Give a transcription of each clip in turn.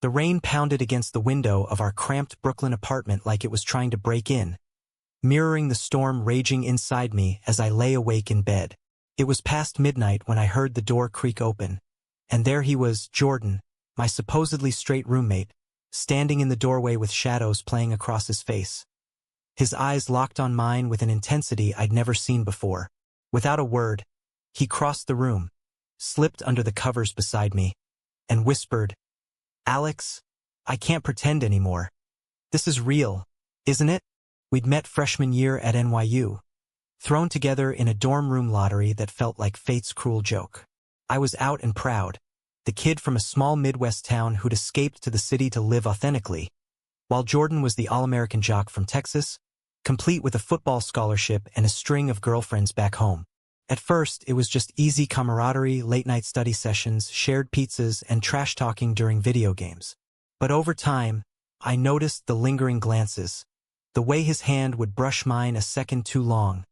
The rain pounded against the window of our cramped Brooklyn apartment like it was trying to break in, mirroring the storm raging inside me as I lay awake in bed. It was past midnight when I heard the door creak open, and there he was, Jordan, my supposedly straight roommate, standing in the doorway with shadows playing across his face. His eyes locked on mine with an intensity I'd never seen before. Without a word, he crossed the room, slipped under the covers beside me, and whispered, "Alex, I can't pretend anymore. This is real, isn't it?" We'd met freshman year at NYU, thrown together in a dorm room lottery that felt like fate's cruel joke. I was out and proud, the kid from a small Midwest town who'd escaped to the city to live authentically, while Jordan was the all-American jock from Texas, complete with a football scholarship and a string of girlfriends back home. At first, it was just easy camaraderie, late-night study sessions, shared pizzas, and trash-talking during video games. But over time, I noticed the lingering glances, the way his hand would brush mine a second too long,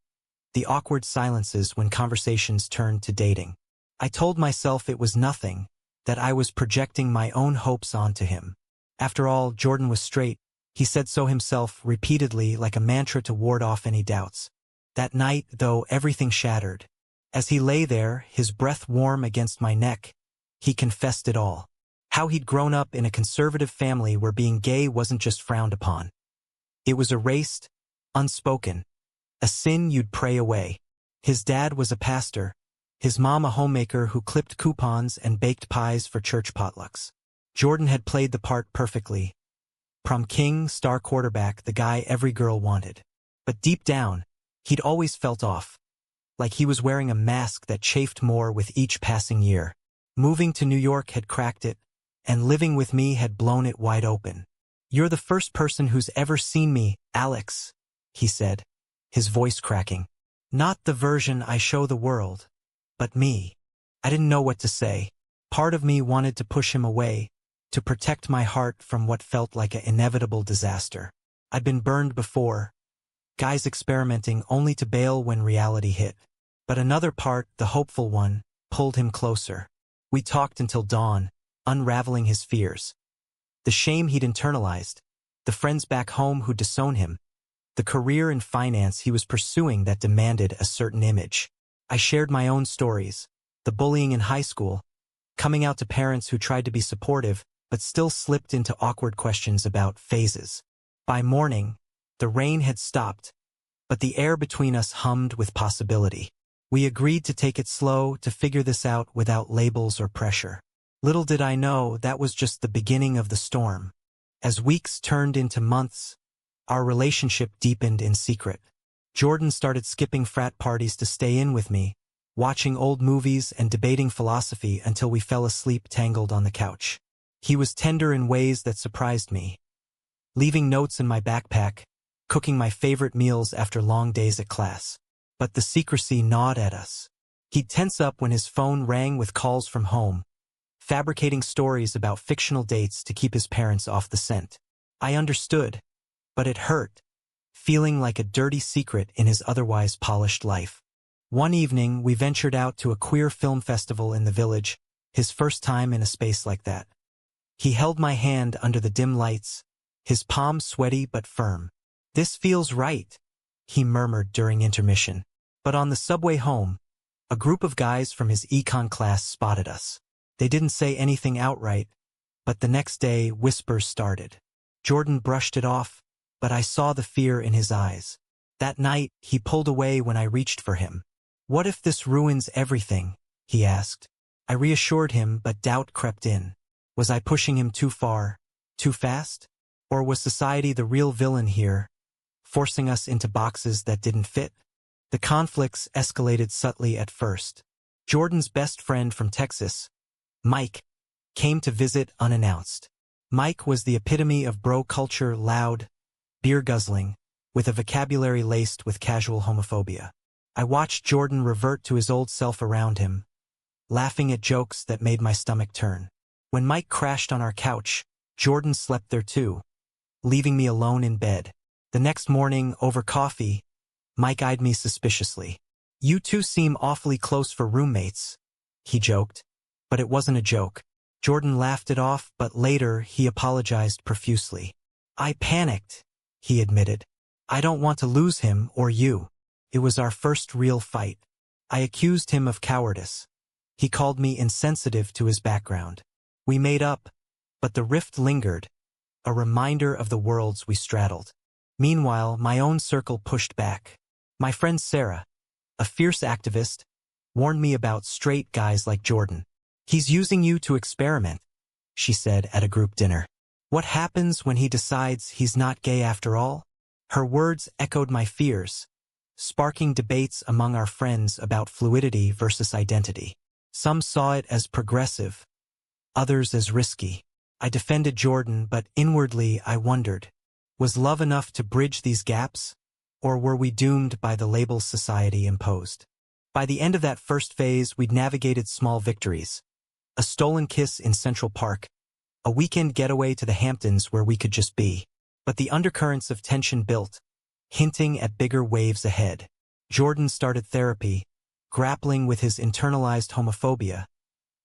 the awkward silences when conversations turned to dating. I told myself it was nothing, that I was projecting my own hopes onto him. After all, Jordan was straight. He said so himself repeatedly like a mantra to ward off any doubts. That night, though, everything shattered. As he lay there, his breath warm against my neck, he confessed it all. How he'd grown up in a conservative family where being gay wasn't just frowned upon. It was erased, unspoken, a sin you'd pray away. His dad was a pastor, his mom a homemaker who clipped coupons and baked pies for church potlucks. Jordan had played the part perfectly. Prom king, star quarterback, the guy every girl wanted. But deep down, he'd always felt off, like he was wearing a mask that chafed more with each passing year. Moving to New York had cracked it, and living with me had blown it wide open. "You're the first person who's ever seen me, Alex," he said, his voice cracking. "Not the version I show the world, but me." I didn't know what to say. Part of me wanted to push him away, to protect my heart from what felt like an inevitable disaster. I'd been burned before, guys experimenting only to bail when reality hit. But another part, the hopeful one, pulled him closer. We talked until dawn, unraveling his fears. The shame he'd internalized, the friends back home who'd disown him, the career in finance he was pursuing that demanded a certain image. I shared my own stories, the bullying in high school, coming out to parents who tried to be supportive but still slipped into awkward questions about phases. By morning, the rain had stopped, but the air between us hummed with possibility. We agreed to take it slow, to figure this out without labels or pressure. Little did I know that was just the beginning of the storm. As weeks turned into months, our relationship deepened in secret. Jordan started skipping frat parties to stay in with me, watching old movies and debating philosophy until we fell asleep tangled on the couch. He was tender in ways that surprised me, leaving notes in my backpack, cooking my favorite meals after long days at class. But the secrecy gnawed at us. He'd tense up when his phone rang with calls from home, fabricating stories about fictional dates to keep his parents off the scent. I understood, but it hurt, feeling like a dirty secret in his otherwise polished life. One evening, we ventured out to a queer film festival in the village, his first time in a space like that. He held my hand under the dim lights, his palm sweaty but firm. "This feels right," he murmured during intermission. But on the subway home, a group of guys from his econ class spotted us. They didn't say anything outright, but the next day whispers started. Jordan brushed it off, but I saw the fear in his eyes. That night, he pulled away when I reached for him. "What if this ruins everything?" he asked. I reassured him, but doubt crept in. Was I pushing him too far, too fast? Or was society the real villain here, forcing us into boxes that didn't fit? The conflicts escalated subtly at first. Jordan's best friend from Texas, Mike, came to visit unannounced. Mike was the epitome of bro culture, loud, beer-guzzling, with a vocabulary laced with casual homophobia. I watched Jordan revert to his old self around him, laughing at jokes that made my stomach turn. When Mike crashed on our couch, Jordan slept there too, leaving me alone in bed. The next morning, over coffee, Mike eyed me suspiciously. "You two seem awfully close for roommates," he joked. But it wasn't a joke. Jordan laughed it off, but later he apologized profusely. I panicked, he admitted. I don't want to lose him or you. It was our first real fight. I accused him of cowardice. He called me insensitive to his background. We made up, but the rift lingered, a reminder of the worlds we straddled. Meanwhile, my own circle pushed back. My friend Sarah, a fierce activist, warned me about straight guys like Jordan. He's using you to experiment, she said at a group dinner. What happens when he decides he's not gay after all? Her words echoed my fears, sparking debates among our friends about fluidity versus identity. Some saw it as progressive, others as risky. I defended Jordan, but inwardly I wondered, was love enough to bridge these gaps, or were we doomed by the labels society imposed? By the end of that first phase, we'd navigated small victories. A stolen kiss in Central Park, a weekend getaway to the Hamptons where we could just be. But the undercurrents of tension built, hinting at bigger waves ahead. Jordan started therapy, grappling with his internalized homophobia,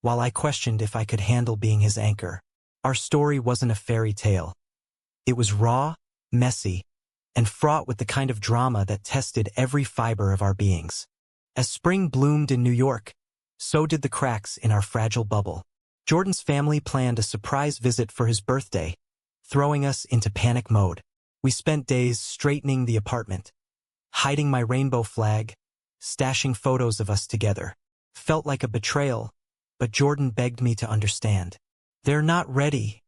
while I questioned if I could handle being his anchor. Our story wasn't a fairy tale. It was raw, messy, and fraught with the kind of drama that tested every fiber of our beings. As spring bloomed in New York, so did the cracks in our fragile bubble. Jordan's family planned a surprise visit for his birthday, throwing us into panic mode. We spent days straightening the apartment, hiding my rainbow flag, stashing photos of us together. Felt like a betrayal, but Jordan begged me to understand. They're not ready,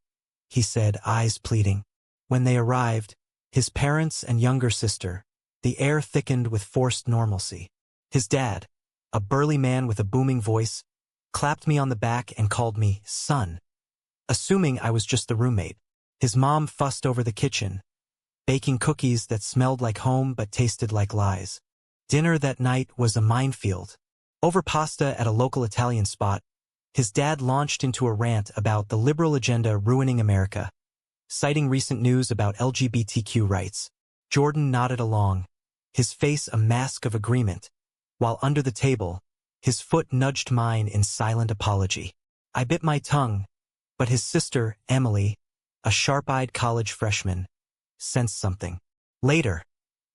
he said, eyes pleading. When they arrived, his parents and younger sister, the air thickened with forced normalcy. His dad, a burly man with a booming voice, clapped me on the back and called me son, assuming I was just the roommate. His mom fussed over the kitchen, baking cookies that smelled like home but tasted like lies. Dinner that night was a minefield. Over pasta at a local Italian spot, his dad launched into a rant about the liberal agenda ruining America, citing recent news about LGBTQ rights. Jordan nodded along, his face a mask of agreement, while under the table, his foot nudged mine in silent apology. I bit my tongue, but his sister, Emily, a sharp-eyed college freshman, sensed something. Later,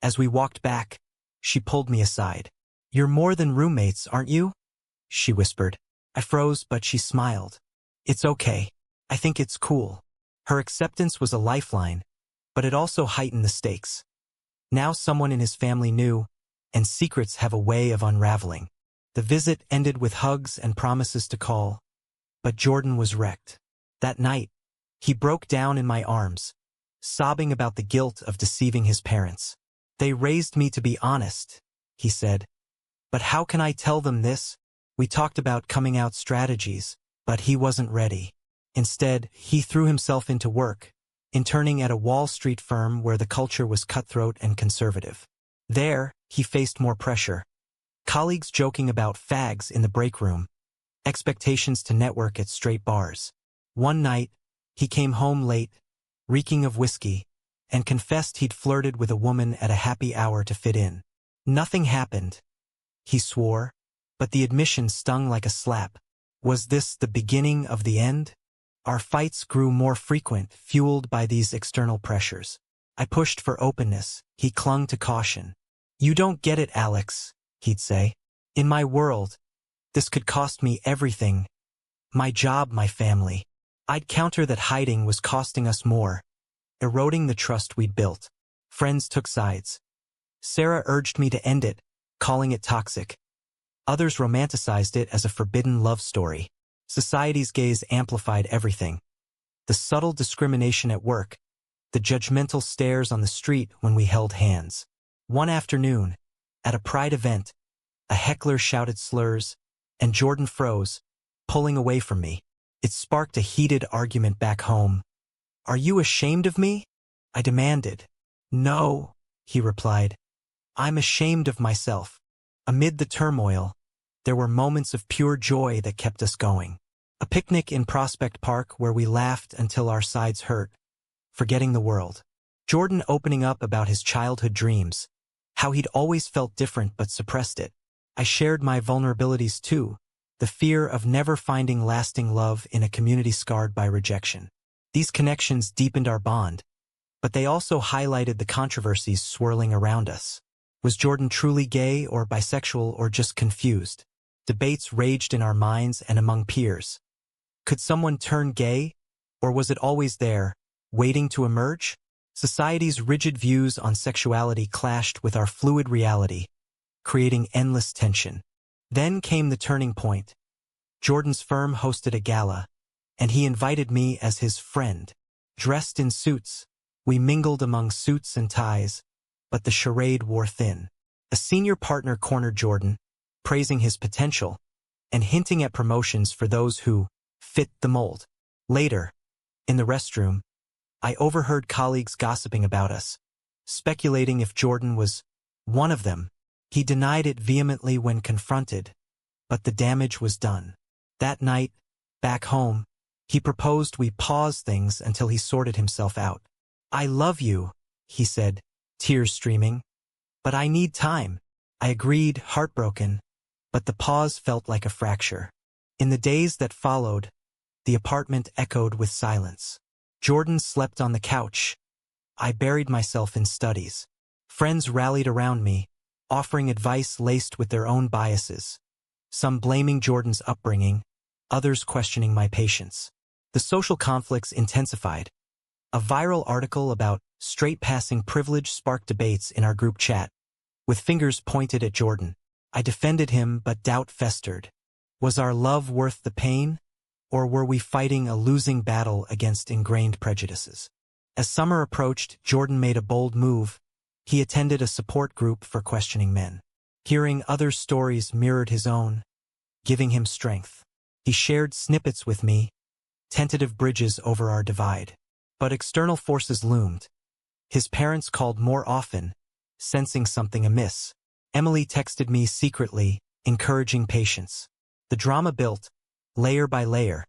as we walked back, she pulled me aside. You're more than roommates, aren't you? She whispered. I froze, but she smiled. It's okay. I think it's cool. Her acceptance was a lifeline, but it also heightened the stakes. Now someone in his family knew, and secrets have a way of unraveling. The visit ended with hugs and promises to call, but Jordan was wrecked. That night, he broke down in my arms, sobbing about the guilt of deceiving his parents. They raised me to be honest, he said. But how can I tell them this? We talked about coming out strategies, but he wasn't ready. Instead, he threw himself into work, interning at a Wall Street firm where the culture was cutthroat and conservative. There, he faced more pressure. Colleagues joking about fags in the break room, expectations to network at straight bars. One night, he came home late, reeking of whiskey, and confessed he'd flirted with a woman at a happy hour to fit in. Nothing happened, he swore, but the admission stung like a slap. Was this the beginning of the end? Our fights grew more frequent, fueled by these external pressures. I pushed for openness. He clung to caution. You don't get it, Alex, he'd say. In my world, this could cost me everything. My job, my family. I'd counter that hiding was costing us more, eroding the trust we'd built. Friends took sides. Sarah urged me to end it, calling it toxic. Others romanticized it as a forbidden love story. Society's gaze amplified everything. The subtle discrimination at work, the judgmental stares on the street when we held hands. One afternoon, at a pride event, a heckler shouted slurs, and Jordan froze, pulling away from me. It sparked a heated argument back home. Are you ashamed of me? I demanded. No, he replied. I'm ashamed of myself. Amid the turmoil, there were moments of pure joy that kept us going. A picnic in Prospect Park where we laughed until our sides hurt, forgetting the world. Jordan opening up about his childhood dreams, how he'd always felt different but suppressed it. I shared my vulnerabilities too, the fear of never finding lasting love in a community scarred by rejection. These connections deepened our bond, but they also highlighted the controversies swirling around us. Was Jordan truly gay or bisexual or just confused? Debates raged in our minds and among peers. Could someone turn gay, or was it always there, waiting to emerge? Society's rigid views on sexuality clashed with our fluid reality, creating endless tension. Then came the turning point. Jordan's firm hosted a gala, and he invited me as his friend. Dressed in suits, we mingled among suits and ties, but the charade wore thin. A senior partner cornered Jordan, praising his potential, and hinting at promotions for those who fit the mold. Later, in the restroom, I overheard colleagues gossiping about us, speculating if Jordan was one of them. He denied it vehemently when confronted, but the damage was done. That night, back home, he proposed we pause things until he sorted himself out. "I love you," he said, tears streaming, "but I need time." I agreed, heartbroken, but the pause felt like a fracture. In the days that followed, the apartment echoed with silence. Jordan slept on the couch. I buried myself in studies. Friends rallied around me, offering advice laced with their own biases. Some blaming Jordan's upbringing, others questioning my patience. The social conflicts intensified. A viral article about straight-passing privilege sparked debates in our group chat. With fingers pointed at Jordan, I defended him, but doubt festered. Was our love worth the pain, or were we fighting a losing battle against ingrained prejudices? As summer approached, Jordan made a bold move. He attended a support group for questioning men. Hearing others' stories mirrored his own, giving him strength. He shared snippets with me, tentative bridges over our divide. But external forces loomed. His parents called more often, sensing something amiss. Emily texted me secretly, encouraging patience. The drama built, layer by layer,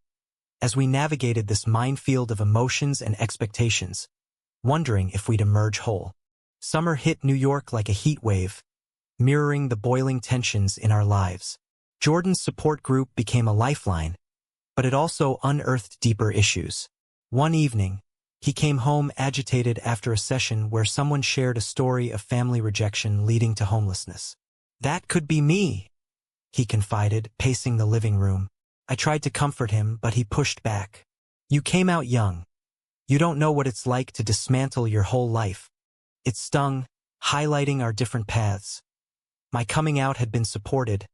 as we navigated this minefield of emotions and expectations, wondering if we'd emerge whole. Summer hit New York like a heat wave, mirroring the boiling tensions in our lives. Jordan's support group became a lifeline, but it also unearthed deeper issues. One evening, he came home agitated after a session where someone shared a story of family rejection leading to homelessness. "That could be me," he confided, pacing the living room. I tried to comfort him, but he pushed back. "You came out young. You don't know what it's like to dismantle your whole life." It stung, highlighting our different paths. My coming out had been supported,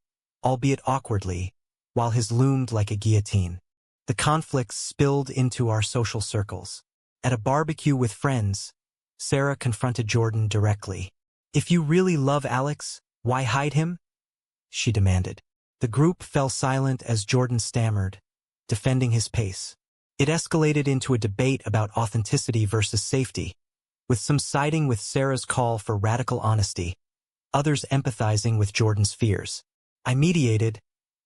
albeit awkwardly, while his loomed like a guillotine. The conflicts spilled into our social circles. At a barbecue with friends, Sarah confronted Jordan directly. "If you really love Alex, why hide him?" she demanded. The group fell silent as Jordan stammered, defending his pace. It escalated into a debate about authenticity versus safety, with some siding with Sarah's call for radical honesty, others empathizing with Jordan's fears. I mediated,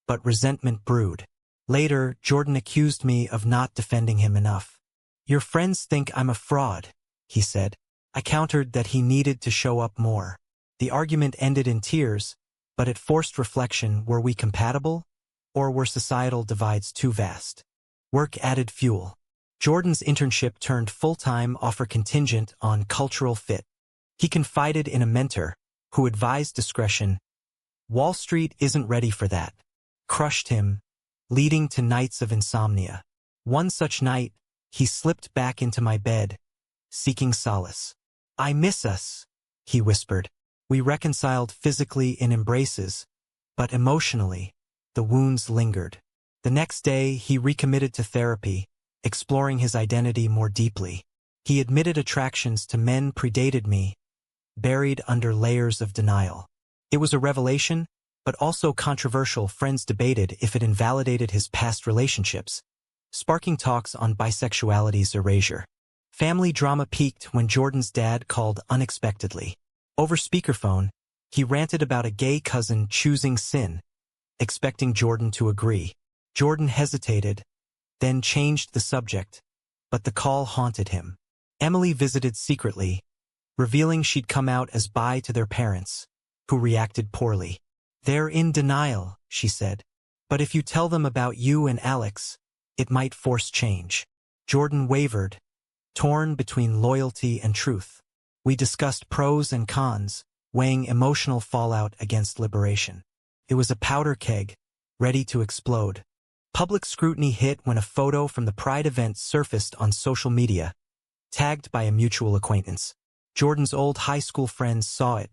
but resentment brewed. Later, Jordan accused me of not defending him enough. "Your friends think I'm a fraud," he said. I countered that he needed to show up more. The argument ended in tears, but it forced reflection. Were we compatible, or were societal divides too vast? Work added fuel. Jordan's internship turned full-time, offer contingent on cultural fit. He confided in a mentor, who advised discretion. Wall Street isn't ready for that. Crushed him, leading to nights of insomnia. One such night, he slipped back into my bed, seeking solace. "I miss us," he whispered. We reconciled physically in embraces, but emotionally, the wounds lingered. The next day, he recommitted to therapy, exploring his identity more deeply. He admitted attractions to men predated me, buried under layers of denial. It was a revelation, but also controversial. Friends debated if it invalidated his past relationships, sparking talks on bisexuality's erasure. Family drama peaked when Jordan's dad called unexpectedly. Over speakerphone, he ranted about a gay cousin choosing sin, expecting Jordan to agree. Jordan hesitated, then changed the subject, but the call haunted him. Emily visited secretly, revealing she'd come out as bi to their parents, who reacted poorly. "They're in denial," she said, But if you tell them about you and Alex, it might force change. Jordan wavered, torn between loyalty and truth. We discussed pros and cons, weighing emotional fallout against liberation. It was a powder keg, ready to explode. Public scrutiny hit when a photo from the Pride event surfaced on social media, tagged by a mutual acquaintance. Jordan's old high school friends saw it,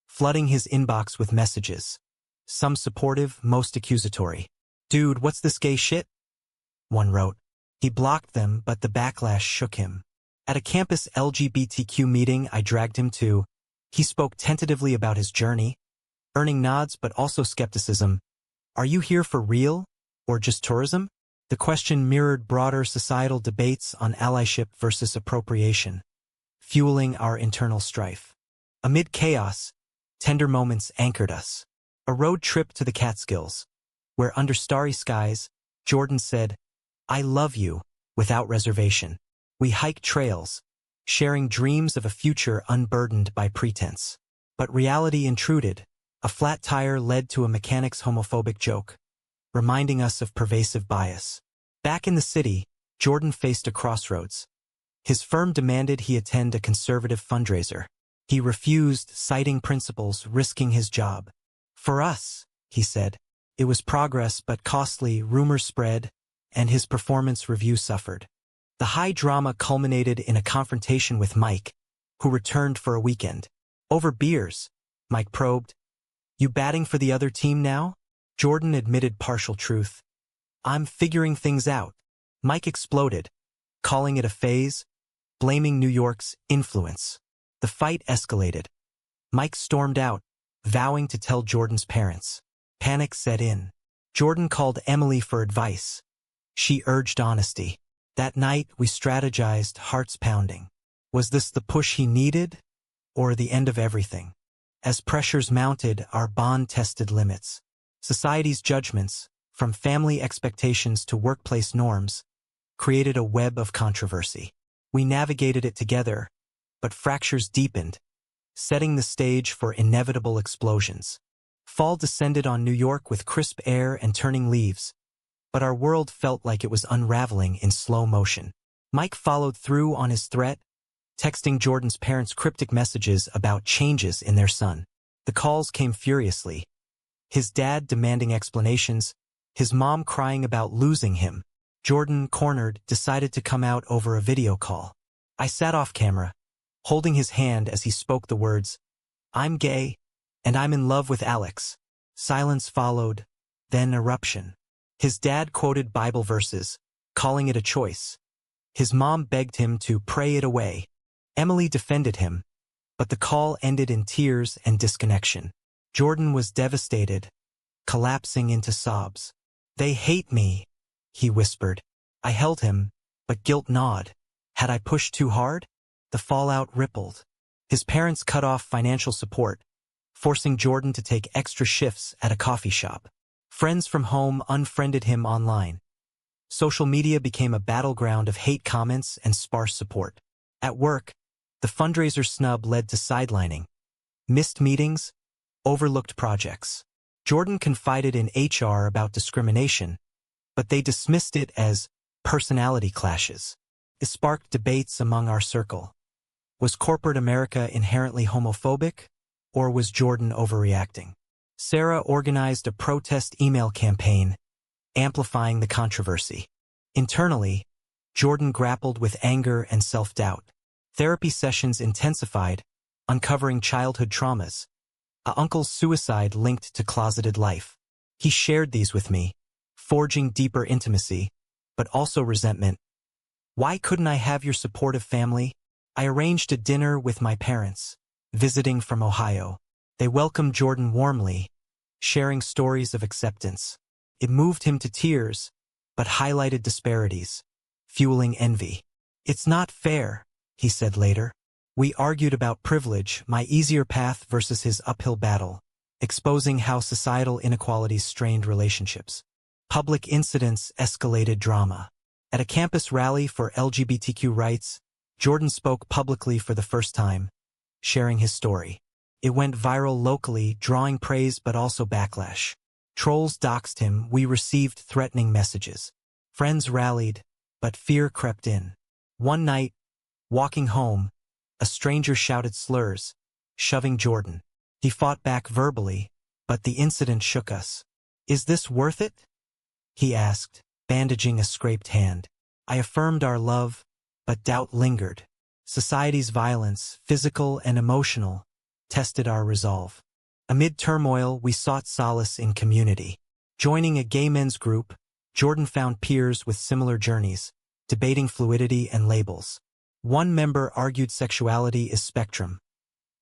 flooding his inbox with messages. Some supportive, most accusatory. "Dude, what's this gay shit?" one wrote. He blocked them, but the backlash shook him. At a campus LGBTQ meeting I dragged him to, he spoke tentatively about his journey, earning nods but also skepticism. "Are you here for real, or just tourism?" The question mirrored broader societal debates on allyship versus appropriation, fueling our internal strife. Amid chaos, tender moments anchored us. A road trip to the Catskills, where under starry skies, Jordan said, "I love you," without reservation. We hiked trails, sharing dreams of a future unburdened by pretense. But reality intruded. A flat tire led to a mechanic's homophobic joke, reminding us of pervasive bias. Back in the city, Jordan faced a crossroads. His firm demanded he attend a conservative fundraiser. He refused, citing principles, risking his job. "For us," he said, "it was progress but costly." Rumors spread, and his performance review suffered. The high drama culminated in a confrontation with Mike, who returned for a weekend. "Over beers," Mike probed. "You batting for the other team now?" Jordan admitted partial truth. "I'm figuring things out." Mike exploded, calling it a phase, blaming New York's influence. The fight escalated. Mike stormed out, vowing to tell Jordan's parents. Panic set in. Jordan called Emily for advice. She urged honesty. That night, we strategized, hearts pounding. Was this the push he needed, or the end of everything? As pressures mounted, our bond tested limits. Society's judgments, from family expectations to workplace norms, created a web of controversy. We navigated it together, but fractures deepened, setting the stage for inevitable explosions. Fall descended on New York with crisp air and turning leaves, but our world felt like it was unraveling in slow motion. Mike followed through on his threat, texting Jordan's parents cryptic messages about changes in their son. The calls came furiously. His dad demanding explanations, his mom crying about losing him. Jordan, cornered, decided to come out over a video call. I sat off camera, holding his hand as he spoke the words, "I'm gay, and I'm in love with Alex." Silence followed, then eruption. His dad quoted Bible verses, calling it a choice. His mom begged him to pray it away. Emily defended him, but the call ended in tears and disconnection. Jordan was devastated, collapsing into sobs. "They hate me," he whispered. I held him, but guilt gnawed. Had I pushed too hard? The fallout rippled. His parents cut off financial support, forcing Jordan to take extra shifts at a coffee shop. Friends from home unfriended him online. Social media became a battleground of hate comments and sparse support. At work, the fundraiser snub led to sidelining, missed meetings, overlooked projects. Jordan confided in HR about discrimination, but they dismissed it as personality clashes. It sparked debates among our circle. Was corporate America inherently homophobic, or was Jordan overreacting? Sarah organized a protest email campaign, amplifying the controversy. Internally, Jordan grappled with anger and self-doubt. Therapy sessions intensified, uncovering childhood traumas. An uncle's suicide linked to closeted life. He shared these with me, forging deeper intimacy, but also resentment. Why couldn't I have your supportive family? I arranged a dinner with my parents, visiting from Ohio. They welcomed Jordan warmly, sharing stories of acceptance. It moved him to tears, but highlighted disparities, fueling envy. "It's not fair," he said later. We argued about privilege, my easier path versus his uphill battle, exposing how societal inequalities strained relationships. Public incidents escalated drama. At a campus rally for LGBTQ rights, Jordan spoke publicly for the first time, sharing his story. It went viral locally, drawing praise but also backlash. Trolls doxed him, we received threatening messages. Friends rallied, but fear crept in. One night, walking home, a stranger shouted slurs, shoving Jordan. He fought back verbally, but the incident shook us. "Is this worth it?" he asked, bandaging a scraped hand. I affirmed our love, but doubt lingered. Society's violence, physical and emotional, tested our resolve. Amid turmoil, we sought solace in community. Joining a gay men's group, Jordan found peers with similar journeys, debating fluidity and labels. One member argued sexuality is spectrum.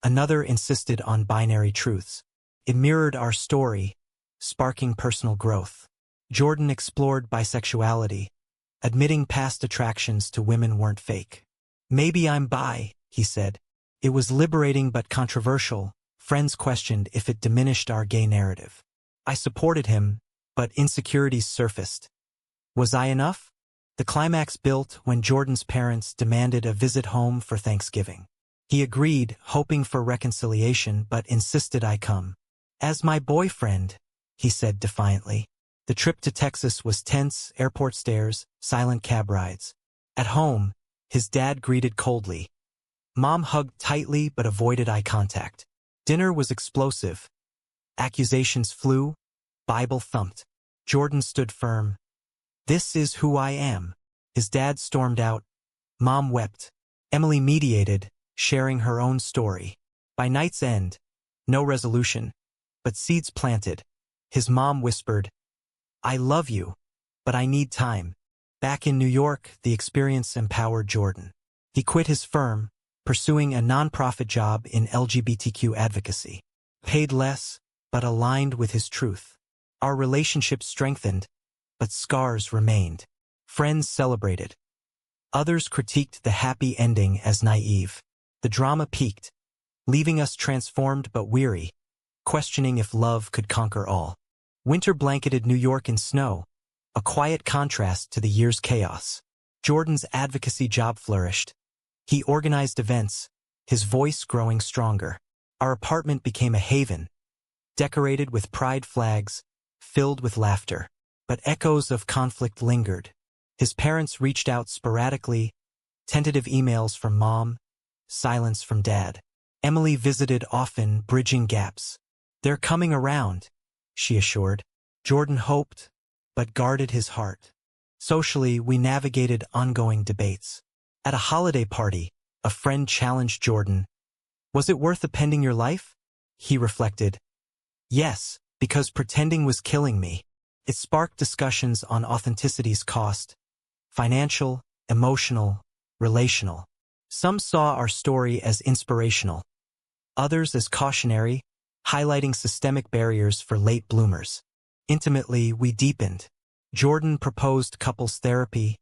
Another insisted on binary truths. It mirrored our story, sparking personal growth. Jordan explored bisexuality, admitting past attractions to women weren't fake. "Maybe I'm bi," he said. It was liberating but controversial. Friends questioned if it diminished our gay narrative. I supported him, but insecurities surfaced. Was I enough? The climax built when Jordan's parents demanded a visit home for Thanksgiving. He agreed, hoping for reconciliation, but insisted I come. "As my boyfriend," he said defiantly. The trip to Texas was tense, airport stares, silent cab rides. At home, his dad greeted coldly. Mom hugged tightly but avoided eye contact. Dinner was explosive. Accusations flew, Bible thumped. Jordan stood firm. "This is who I am." His dad stormed out. Mom wept. Emily mediated, sharing her own story. By night's end, no resolution, but seeds planted. His mom whispered, "I love you, but I need time." Back in New York, the experience empowered Jordan. He quit his firm, pursuing a nonprofit job in LGBTQ advocacy. Paid less, but aligned with his truth. Our relationship strengthened, but scars remained. Friends celebrated. Others critiqued the happy ending as naive. The drama peaked, leaving us transformed but weary, questioning if love could conquer all. Winter blanketed New York in snow, a quiet contrast to the year's chaos. Jordan's advocacy job flourished. He organized events, his voice growing stronger. Our apartment became a haven, decorated with pride flags, filled with laughter. But echoes of conflict lingered. His parents reached out sporadically, tentative emails from mom, silence from dad. Emily visited often, bridging gaps. "They're coming around," she assured. Jordan hoped, but guarded his heart. Socially, we navigated ongoing debates. At a holiday party, a friend challenged Jordan. "Was it worth appending your life?" He reflected. "Yes, because pretending was killing me." It sparked discussions on authenticity's cost, financial, emotional, relational. Some saw our story as inspirational, others as cautionary, highlighting systemic barriers for late bloomers. Intimately, we deepened. Jordan proposed couples therapy,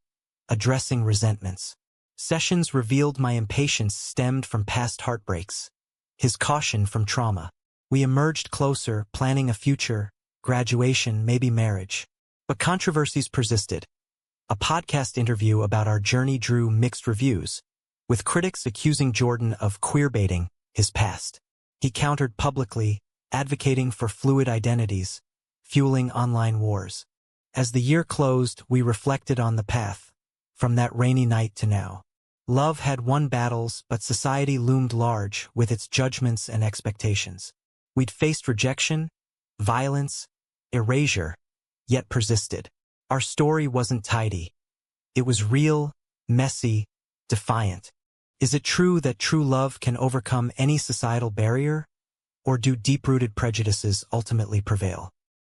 addressing resentments. Sessions revealed my impatience stemmed from past heartbreaks, his caution from trauma. We emerged closer, planning a future, graduation, maybe marriage. But controversies persisted. A podcast interview about our journey drew mixed reviews, with critics accusing Jordan of queerbaiting his past. He countered publicly, advocating for fluid identities, fueling online wars. As the year closed, we reflected on the path, from that rainy night to now. Love had won battles, but society loomed large with its judgments and expectations. We'd faced rejection, violence, erasure, yet persisted. Our story wasn't tidy. It was real, messy, defiant. Is it true that true love can overcome any societal barrier? Or do deep-rooted prejudices ultimately prevail?